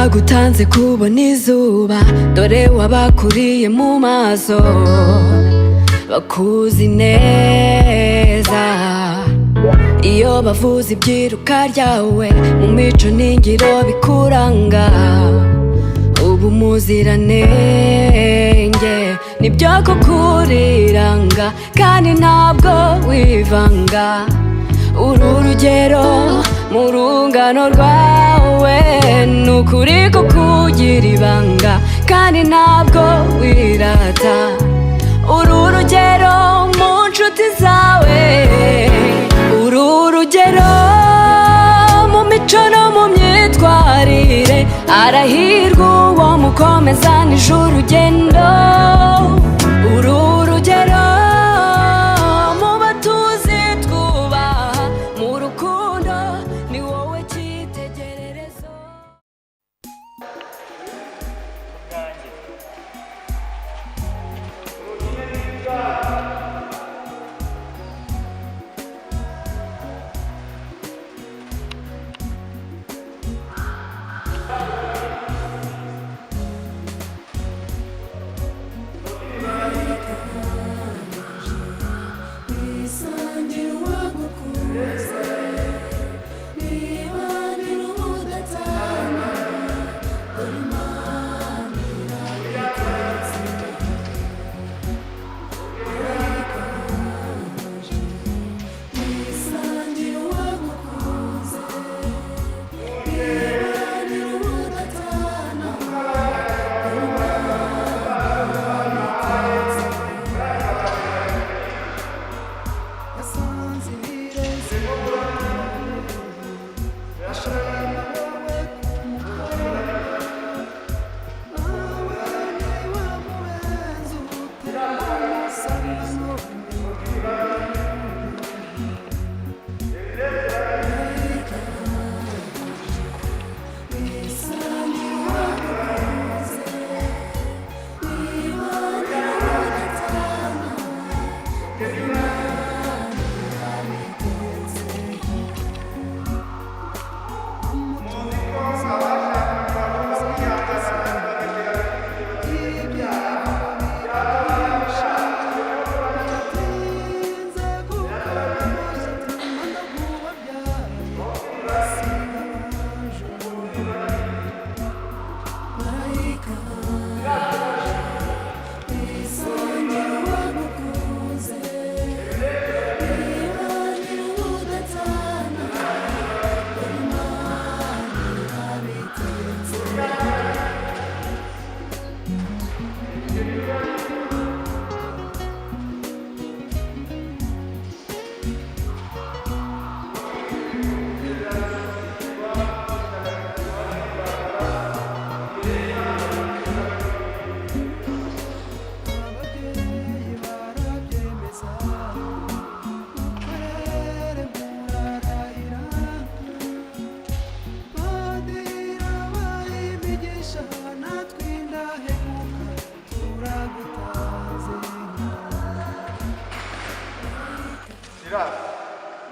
bagutanze kubona izuba, dore wabakuriye mu maso, bakuzi neza. Iyo bavuze ibyiruka ryawe, mu mico n'ingiro bikuranga, ubu muziranenge nibyo kukuriranga, kandi ntabwo wivanga. Uru rugero mu rungano rwawe, nukuri kukugira ibanga, kandi ntabwo wirata. Uru rugero mu nshuti zawe, uru rugero mu mico no mu myitwarire, arahirwa uwo mukomezanije urugendo. Uru rugero mu batuzi twubaha, mu rukundo ni wowe cyitegererezo.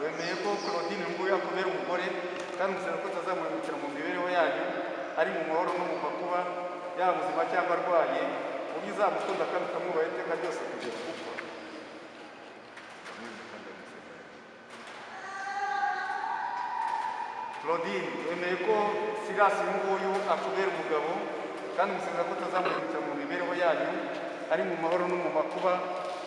wemeye ko Claudine nguyu akubera umugore, kandi umusaba ko atazamwibukira mu mibereho yanyu, ari mu mahoro no mu makuba, yaba muzima cyangwa arwaye, uburyo uzamukunda kandi ukamwubaha iteka ryose kugera gupfa. Claudine, wemeye ko Silas nguyu akubera umugabo, kandi umusaba ko atazamwibukira mu mibereho yanyu, ari mu mahoro no mu makuba,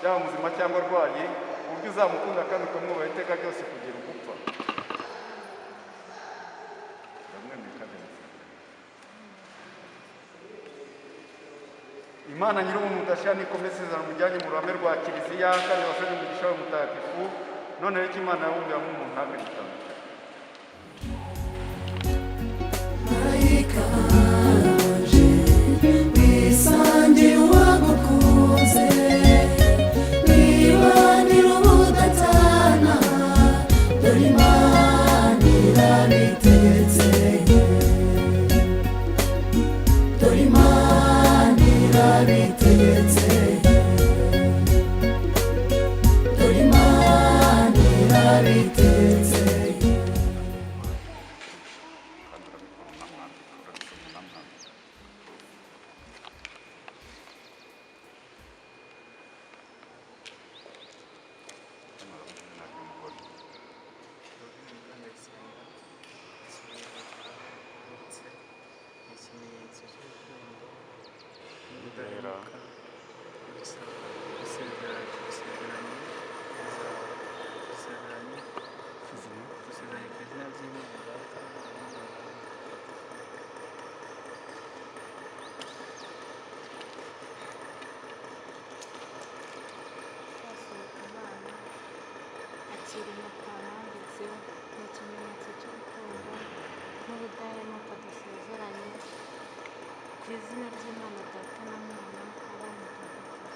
yaba muzima cyangwa arwaye, uburyo uzamukunda kandi ukamwubaha iteka ryose kugera gupfa. Imana nyir'ubuntu udashira nikomeze isezerano mujyanye mu ruhame rwa Kiliziya, kandi basabye umugisha wawe mutagatifu, none rero icyo Imana yabumvira nk'umuntu ntabwo gitandukanye. Ku izina ry'Imana Data na Mwana na Roho Mutagatifu.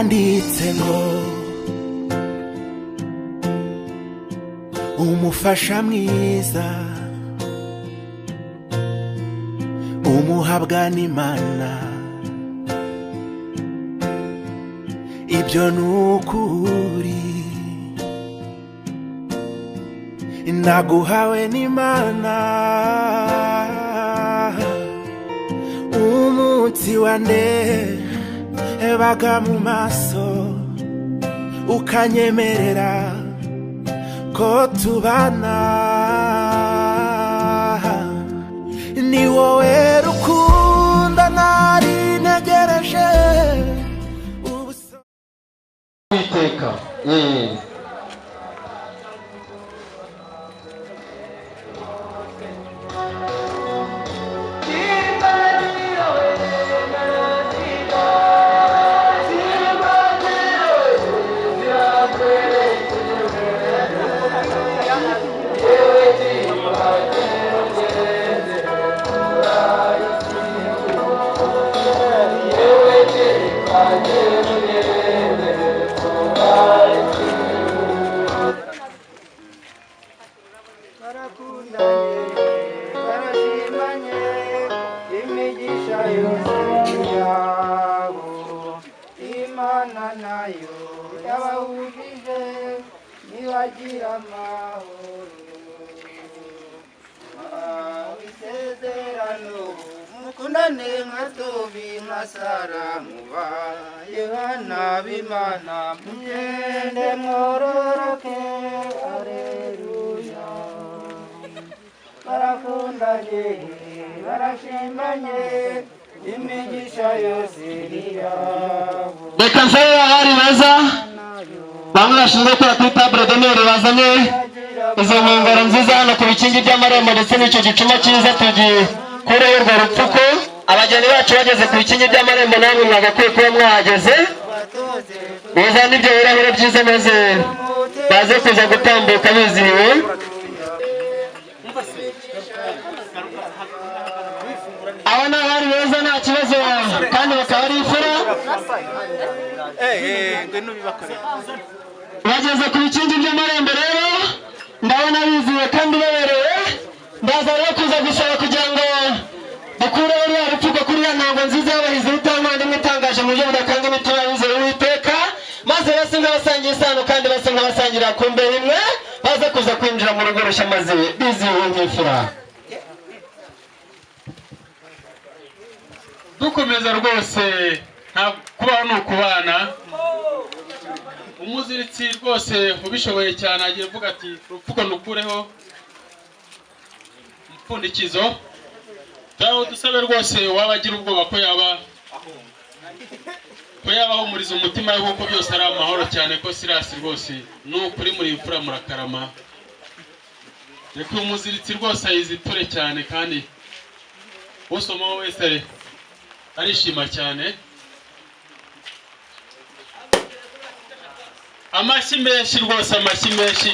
haranditse ngo umufasha mwiza umuhabwa n'Imana. Ibyo nukuri naguhawe n'Imana. Umunsi wandebaga mu maso ukanyemerera ko tubana, ni wowe rukundo nari ntegereje. Iteka Imana nayo yabahujije nibagira amahoro. Isezerano mukundane nka Tobi nka Sara, mubaye bana b'Imana mugende mwororoke. Aleluya. Barakundanye barashimanye imigisha yose ni yabo. reka nsabe abari beza bamwe bashinzwe kora kuri table d'honneur bazanye izo nkongoro nziza hano ku bikingi by'amarembo ndetse n'icyo gicuma cyiza tugikureho urwo rupfuko. abageni bacu bageze ku bikingi by'amarembo namwe mwagakwiye kuba mwahageze. muzane ibyo birahure byiza maze baze kuza gutambuka bizihiwe. aba ni abari beza nta kibazo kandi bakaba ari imfura. bageze ku bikingi by'amarembo rero ndabona bizihiwe kandi baberewe. ndaza rero kuza gusaba kugira ngo dukureho ruriya rupfuko kuri ya ntango nziza y'abahizi b'Imana itangaje mu buryo budakanga imitima y'abizera Uwiteka, maze base nk'abasangiye isano kandi base nk'abasangirira ku mbere imwe, baze kuza kwinjira mu rugo rushya maze bizihiwe nk'imfura. dukomeza rwose nta kubaho ni ukubana. umuziritsi rwose ubishoboye cyane agiye avuga ati rupfuko nukureho umupfundikizo. Taho dusabe rwose wabagira ubwoba ko yabahumuriza umutima we kuko byose ari amahoro cyane ko Sirasi rwose nukuri muri imfura murakarama. reka umuziritsi rwose ayiziture cyane kandi usoma wese arishima cyane. amashyi menshi rwose, amashyi menshi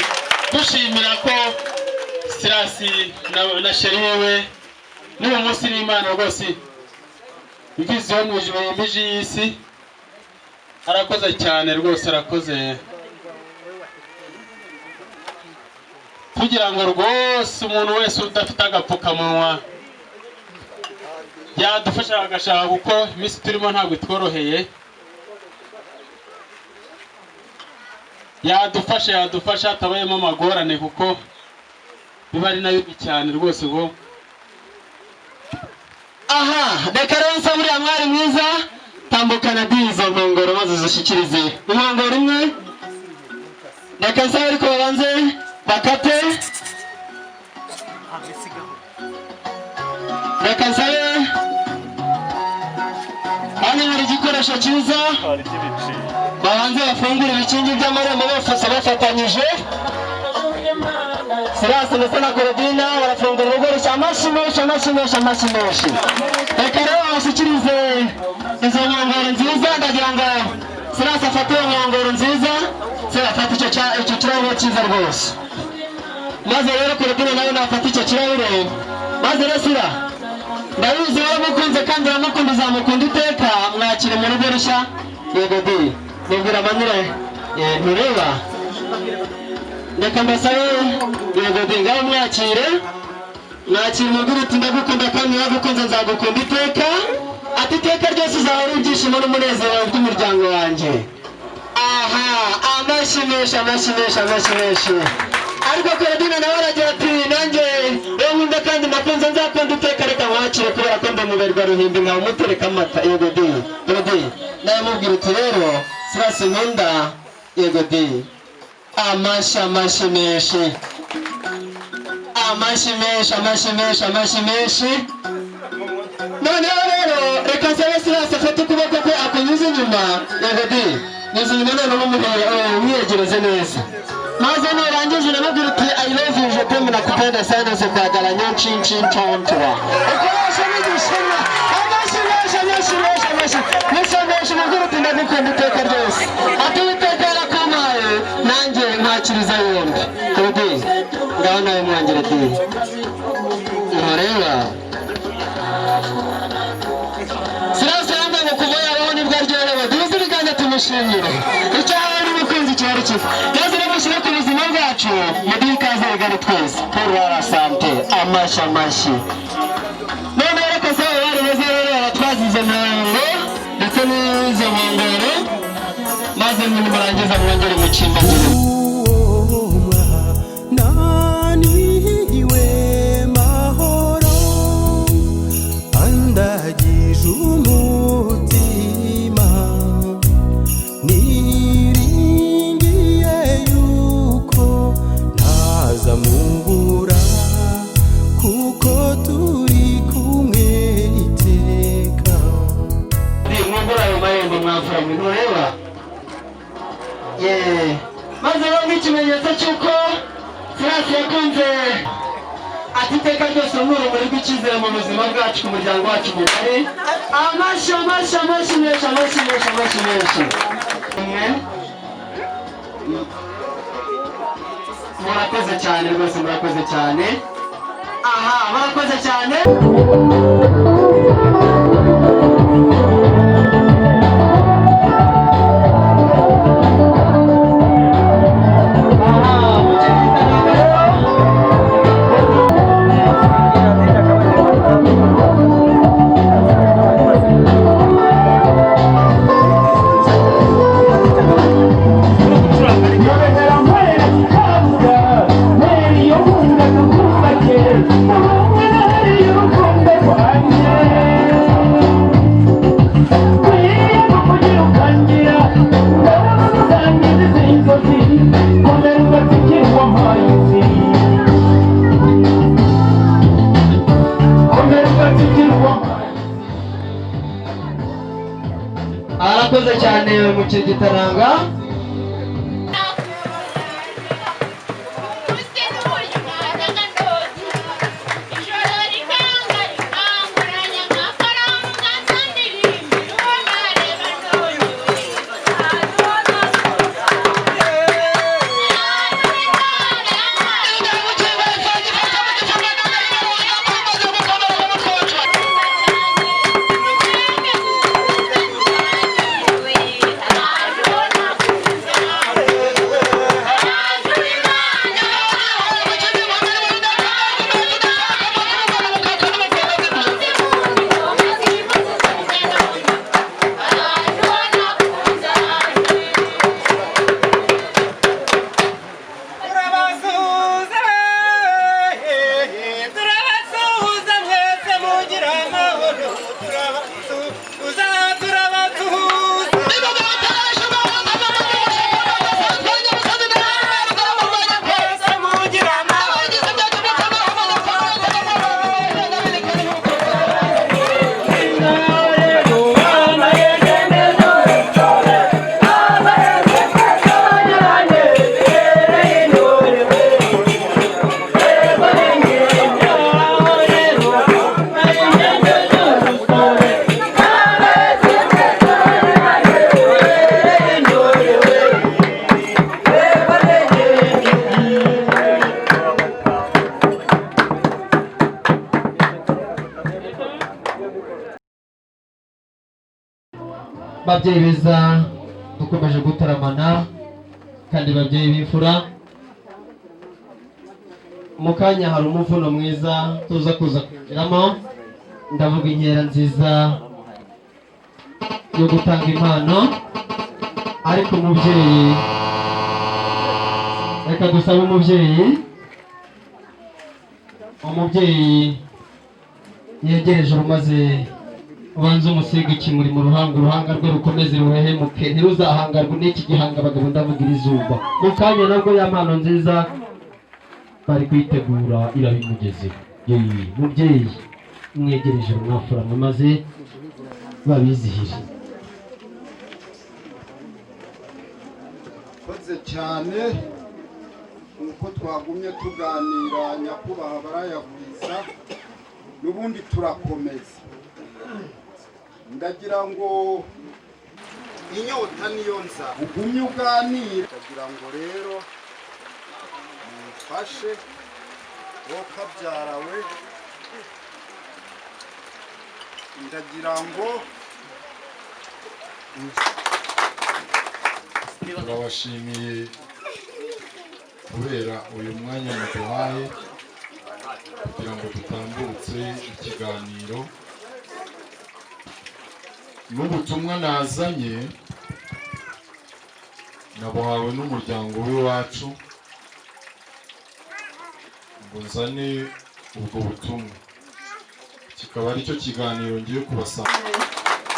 dushimira ko Sirasi na sheri wewe n'uwo munsi n'Imana rwose imvizi yo mu ijuru yimije y'isi. arakoze cyane rwose, arakoze. kugira ngo rwose umuntu wese udafite agapfukamunwa yadufasha agashaka kuko iminsi turimo ntabwo itworoheye. yadufasha atabayemo amagorane kuko biba ari nayo cyane rwose ngo aha reka rero nsaba uriya mwari mwiza tambukana dizo nkongoro maze zishyikirize inkongoro imwe. reka nsaba ariko babanze bakate. reka nsabe hano hari igikoresho cyiza babanze bafungura ibikingi by'amarembo bafashe bafatanyije. Sirasi ndetse na Korodina barafungura urugo rushya. amashyi menshi, amashyi menshi, amashyi menshi. reka rero bashyikirize izo nkongoro nziza. ndagira ngo Sirasi afate iyo nkongoro nziza, afate icyo kirahure cyiza rwose, maze rero Korodina nawe nafata icyo kirahure. maze rero Sira ndabizi waramukunze kandi uramukunda uzamukunda iteka. mwakire mu rugo rushya. yego di nibwira manire ntureba reka mbasabe yego ngaho mwakire umubwire uti ndagukunda kandi nagukunze nzagukunda iteka ati iteka ryose uzahora ibyishimo n'umunezero by'umuryango wanjye. Aha, amashyi menshi ariko Claudine nawe aragira ati nanjye rero nkunda kandi nakunze nzakunda iteka reka mwakire kubera ko ndamuberwa ruhimbi nkawe umutereka amata. Yego Claudine nawe mubwira uti rero Silas nkunda. Yego amashyi menshi noneho rero reka nsabe Silas afate ukuboko kwe akunyuze inyuma. Yego nyuze inyuma noneho umwiyegereze neza maze nurangiza uramubwira uti I love you je t'aime nakupenda sana sikuhagaranya nshintontora ukoresha n'igishima. Amashyi mubwira uti ndagukunda iteka ryose ati uwiteka yarakumpaye nanjye nkakiriza yombi. Claudine ngaho nawe mwangire ntureba Silas yambaye ngo kuva yabaho nibwo aryohewe duhuze ibiganza tumushimire icyo hawe n'umukunzi cyari cyiza maze namushyire ku buzima bwacu muduhe ikaze rigari twese pour la santé. Amashyi none reka sawa bari beza rero twazize ntango ndetse n'izo nkongoro maze nimurangiza mwongere mucimbagire. Naniwe mahoro andagije umutima niringiye yuko ntazamubura kuko turi kumwe iteka. Mwungura ayo mahembe mwamfura mwe ntureba maze rero nk'ikimenyetso cy'uko Silas yakunze ati iteka ryose urumuri rw'icyizere mu buzima bwacu ku muryango wacu mugari. Amashyi menshi murakoze cyane rwose murakoze cyane. Aha murakoze cyane. Arakoze cyane mu Gitaranga. babyeyi beza dukomeje gutaramana kandi babyeyi b'imfura. Mu kanya hari umuvuno mwiza tuza kuza kwinjiramo, ndavuga inkera nziza yo gutanga impano. Ariko umubyeyi, reka dusabe umubyeyi yegereje umaze ubanza umusiga ikimuri mu ruhanga, uruhanga rwe rukomeze ruhehemuke, ntiruzahangarwe n'iki gihanga abagabo ndavugira izuba. Mu kanya nabwo ya mpano nziza bari kwitegura irabimugezeho. Mubyeyi mwegereje umwafura maze babizihire. koze cyane nkuko twagumye tuganira nyakubahwa barayagwiza, n'ubundi turakomeza. Ndagira ngo inyota niyo nza ugumye uganira. Ndagira ngo rero mufashe wo kabyarawe, ndagira ngo turabashimiye kubera uyu mwanya muduhaye kugira ngo dutambutse ikiganiro n'ubutumwa nazanye nabuhawe n'umuryango w'iwacu ngo nzane ubwo butumwa, kikaba aricyo kiganiro ngiye kubasaba.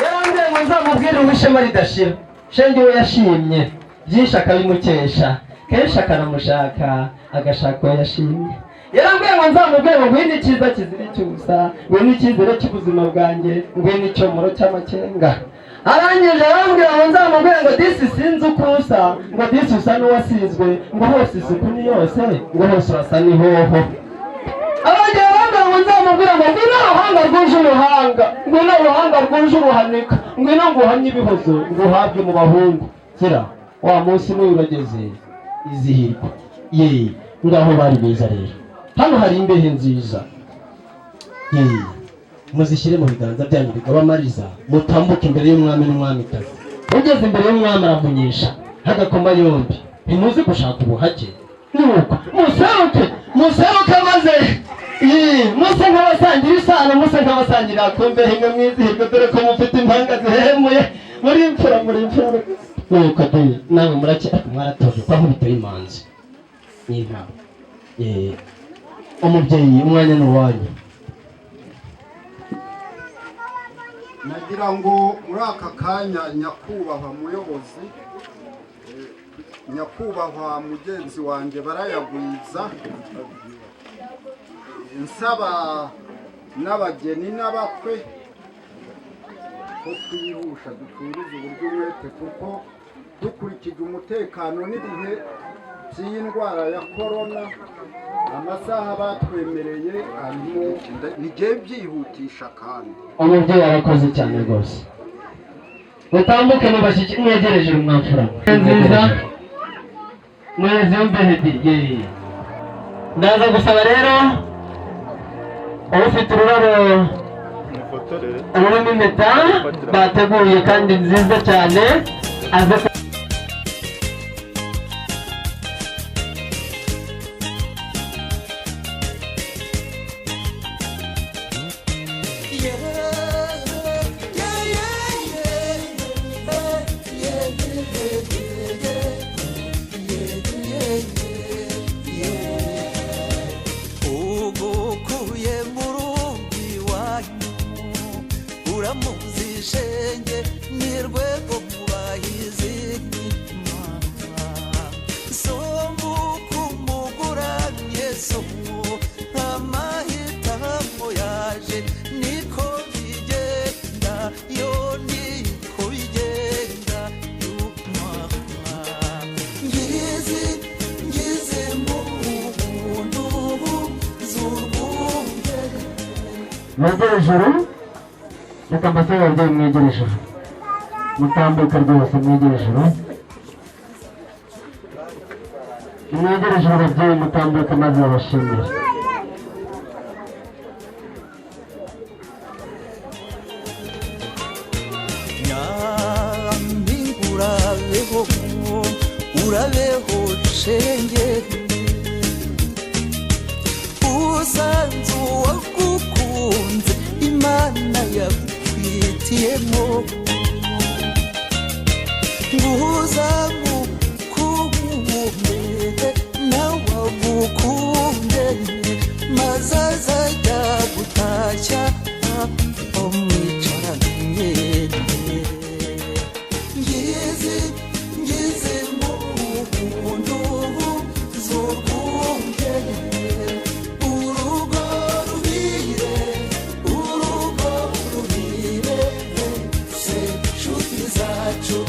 Yarambwiye ngo nzamubwire uw'ishema ridashira, shenge we yashimye byinshi akabimukesha, kenshi akanamushaka agashaka uwo yashimye. Yarambwiye ngo nzamubwire ngo ngwino icyiza kizira icyusa, ngwino icyizere cy'ubuzima bwanjye, ngwino icyomoro cy'amakenga. Arangije arambwira ngo nzamubwire ngo disi sinzi uko usa, ngo disi usa n'uwasizwe, ngo hose isuku ni yose, ngo hose urasa n'ihoho. Arangije arambwira ngo nzamubwire ngo ngwino uruhanga rwuje uruhanga, ngwino uruhanga rwuje uruhanika, ngwino nguhamye ibihozo nguhabwe mu bahungu. Kira wa munsi n'uyu urageze, izihirwa. Ngaho bari beza rero. Hano hari imbehe nziza, muzishyire mu biganza byanyu bigabamariza, mutambuke imbere y'umwami n'umwamikazi. Ugeze imbere y'umwami aravunyisha hagakoma yombi, ntimuzi gushaka ubuhake. Nuko museruke maze muse nk'abasangira isano, muse nk'abasangira ku mbehe imwe mwizihirwe, dore ko mufite impanga zihehemuye, muri imfura. Nuko nawe mwaratoje ko aho biteye imanzi n'intama. Umubyeyi umwanya ni uwanyu. nagira ngo muri aka kanya nyakubahwa muyobozi, nyakubahwa mugenzi wanjye barayagwiza, nsaba n'abageni n'abakwe ko twihusha duturize uburyo umwete, kuko dukurikije umutekano n'ibihe by'indwara ya korona, amasaha batwemereye arimo bigiye byihutisha. kandi umubyeyi arakoze cyane rwose. Mutambuke mwegereje umwafura nziza, mwezi w'imbehe. Ndaza gusaba rero ufite ururabo rurimo impeta bateguye kandi nziza cyane aze mwegere ijuru. Reka mbasaba ababyeyi mwegere ijuru, mutambuke rwose mwegere ijuru. Mwegere ijuru ababyeyi, mutambuke maze babashimire. Nyampingura urabeho shenge usanze uwagukunze imana yakwitiyemo nguza mukunde nawe agukunde maze azajya gutashya umwicaranye ngize mu buntu z'urwunge urugo ruhire se nshuti zacu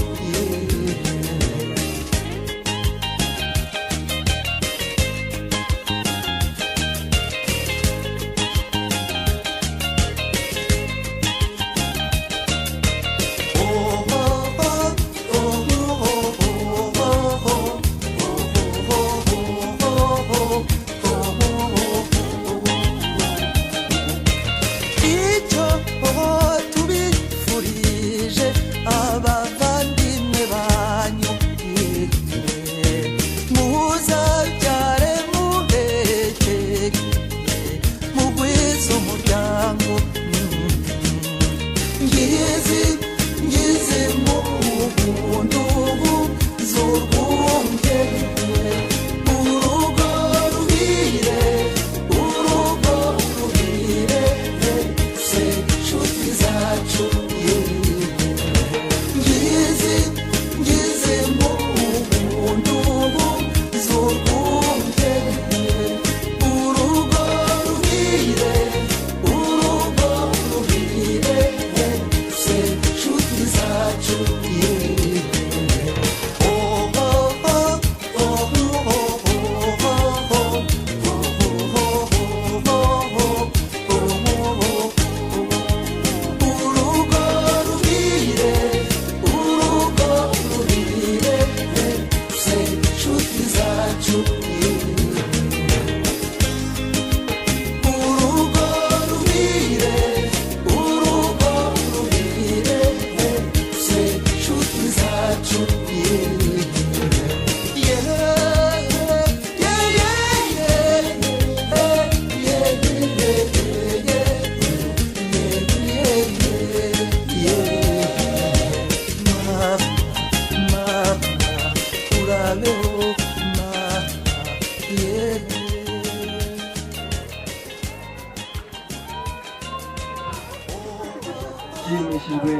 nshimishijwe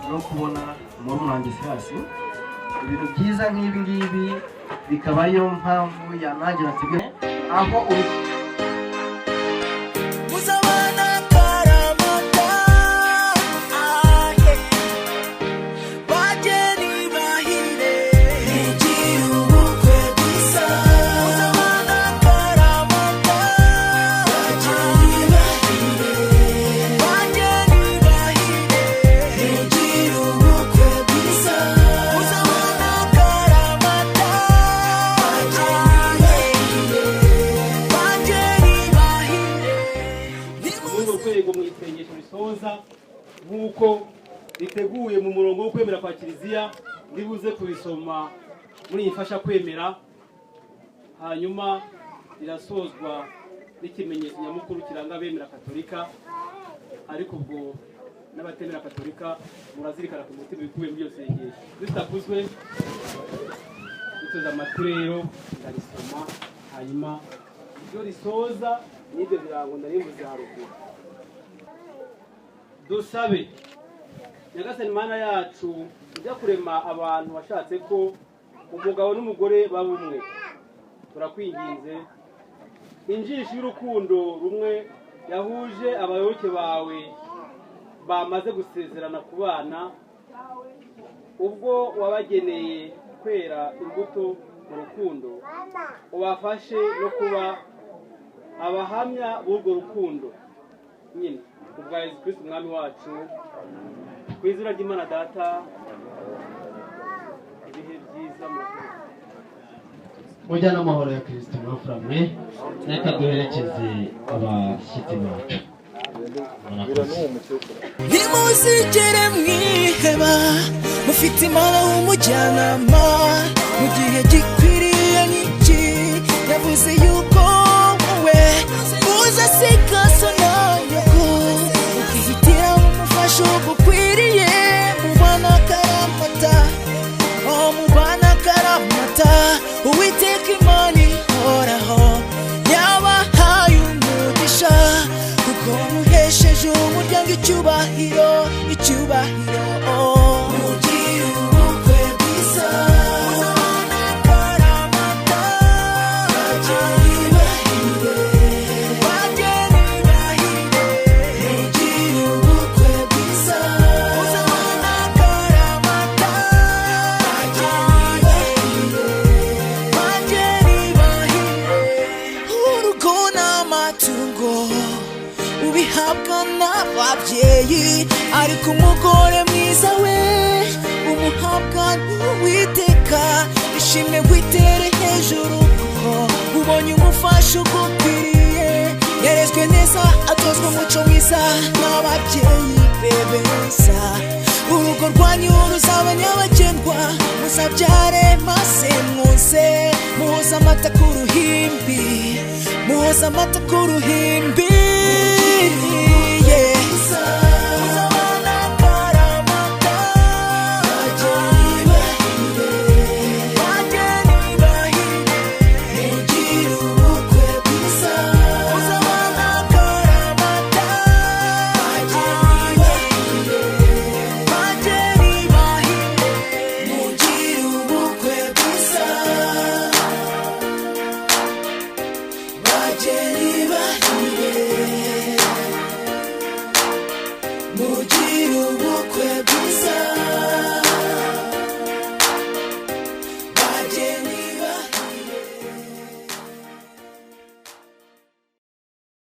no kubona umurangi hasi ibintu byiza nk'ibi ngibi bikaba yo mpamvu yanangira tibwe aho uri nk'uko riteguye mu murongo wo kwemera kwa kiliziya ndibuze kubisoma muri iyi mfasha kwemera hanyuma irasozwa n'ikimenyetso nyamukuru kiranga abemera katolika ariko ubwo n'abatemera katolika murazirikana ku mutima ibikubiye muri iyo sengesho bitakuzwe dutoza amatwi rero ndarisoma hanyuma ibyo risoza n'ibyo birango ndarimbuze haruguru dusabe nyagasani mana yacu ujya kurema abantu washatse ko umugabo n'umugore baba umwe turakwinginze injishi y'urukundo rumwe yahuje abayoboke bawe bamaze gusezerana ku bana ubwo wabageneye kwera imbuto mu rukundo ubafashe no kuba abahamya b'urwo rukundo nyine kubwa Yesu Kristo umwami wacu ku izina ry'Imana data ibihe byiza mujya n'amahoro ya Kristo n'afuramwe reka duherekeze abashyitsi bacu ntimuzigere mwiheba mufite Imana w'umujyanama mu gihe ababyeyi ariko umugore mwiza we umuhabwa n'uwiteka ishimwe witere hejuru kuko ubonye umufasha ugukwiriye yarezwe neza atozwa umuco mwiza n'ababyeyi bebeza urugo rwanyu ruzaba nyabagendwa muzabyare maze mwose muhoza amata ku ruhimbi muhoza amata ku ruhimbi